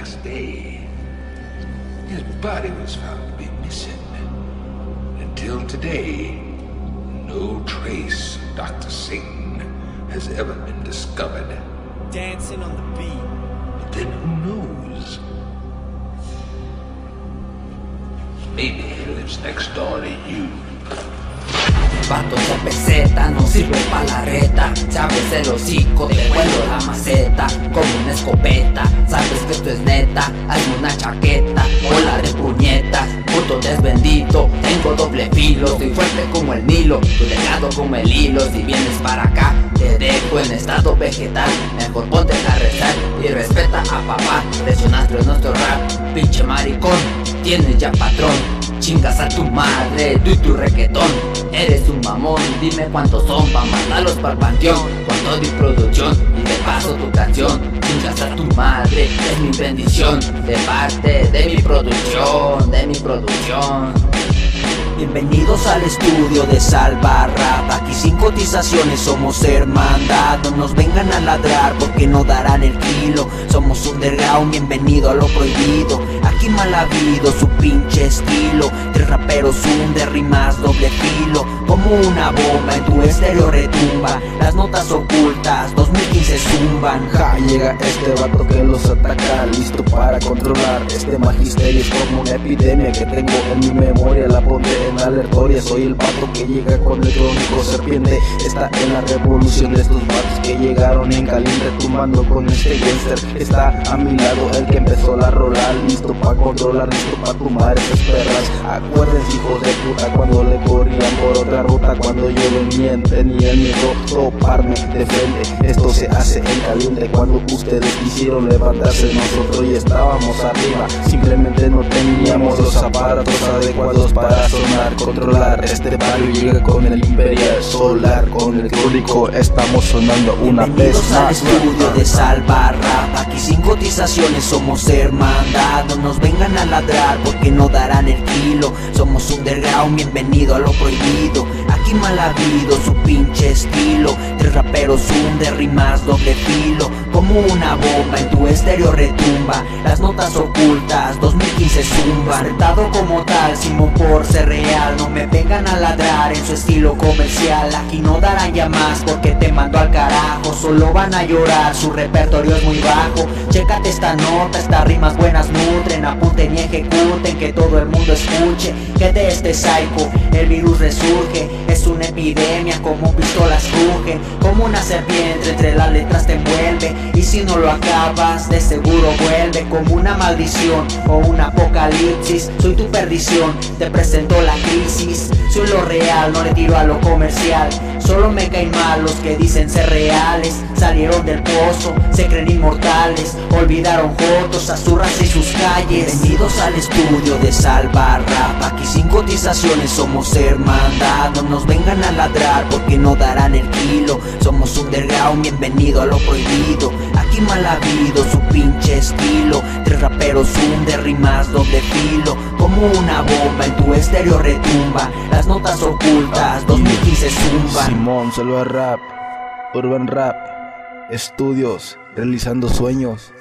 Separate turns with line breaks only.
next day, his body was found to be missing. Until today, no trace of Dr. Satan has ever been discovered.
Dancing on the beat.
But then who knows? Maybe he lives next door to you.
Vato de peseta, no sirve pa' la reta. Se abres el hocico, te vuelo la maceta como una escopeta, sabes que esto es neta. Hazme una chaqueta, bola de puñetas, puto desbendito. Tengo doble filo, soy fuerte como el Nilo, tu delgado como el hilo. Si vienes para acá, te dejo en estado vegetal. Mejor ponte a rezar y respeta a papá. Presionaste nuestro rap, pinche maricón, tienes ya patrón. Chingas a tu madre, tú y tu reggaetón. Eres un mamón, dime cuántos son pa' mandarlos pa'l panteón. Con todo y producción, y te paso tu canción. Chingas a tu madre, es mi bendición. De parte de mi producción, de mi producción. Bienvenidos al estudio de Salva Rap. Aquí sin cotizaciones somos hermandad. No nos vengan a ladrar porque no darán el kilo. Somos underground, bienvenido a lo prohibido. Aquí mal habido su pinche estilo. Tres raperos, de rimas doble filo. Como una bomba en tu estéreo retumba. Las notas ocultas, 2015 zumban.
Ja, llega este vato que los ataca, listo para controlar este magisterio. Es como una epidemia que tengo en mi memoria, la pondré en aleatoria. Soy el vato que llega con el crónico serpiente. Está en la revolución de estos vatos que llegaron en caliente, tumbando con este gangster. Está a mi lado el que empezó la rolar, listo pa' controlar, listo pa' tumbar esas perras. Acuérdense, hijos de puta, cuando le corrían por otra ruta. Cuando yo venía, tenía miedo toparme de frente. Esto se hace en caliente. Cuando ustedes quisieron levantarse, nosotros ya estábamos arriba. Simplemente no teníamos los aparatos adecuados para sonar, controlar este barrio. Llega con el Imperial Solar, con el crónico estamos sonando una vez
más. Bienvenidos al estudio de Salva Rap. Aquí sin cotizaciones somos hermandad. No nos vengan a ladrar porque no darán el kilo. Somos underground, bienvenido a lo prohibido. Aquí mal habido su pinche estilo. Tres raperos, de rimas doble filo. Como una bomba en tu estéreo retumba. Las notas ocultas, 2015 zumba. Retado como tal, Simón por ser real. No me vengan a ladrar en su estilo comercial. Aquí no darán ya más porque te mando al carajo. Solo van a llorar, su repertorio es muy bajo. Chécate esta nota, estas rimas buenas nutren. Apunten y ejecuten, que todo el mundo escuche. Que de este psycho el virus resurge. Es una epidemia, como pistolas rugen. Como una serpiente entre las letras te envuelve. Y si no lo acabas, de seguro vuelve. Como una maldición o un apocalipsis. Soy tu perdición, te presento la crisis. Soy lo real, no le tiro a lo comercial. Solo me caen mal los que dicen ser reales. Salieron del pozo, se creen inmortales. Olvidaron jotos a su raza y sus calles. Bienvenidos al estudio de Salva Rap. Aquí sin cotizaciones somos hermandad. No nos vengan a ladrar porque no darán el kilo. Somos underground, bienvenido a lo prohibido. Aquí mal habido su pinche estilo. Tres raperos, de rimas doble filo. Como una bomba en tu estéreo retumba. Las notas ocultas, 2015 zumban.
Simón, Salva Rap, Urban Rap, estudios, realizando sueños.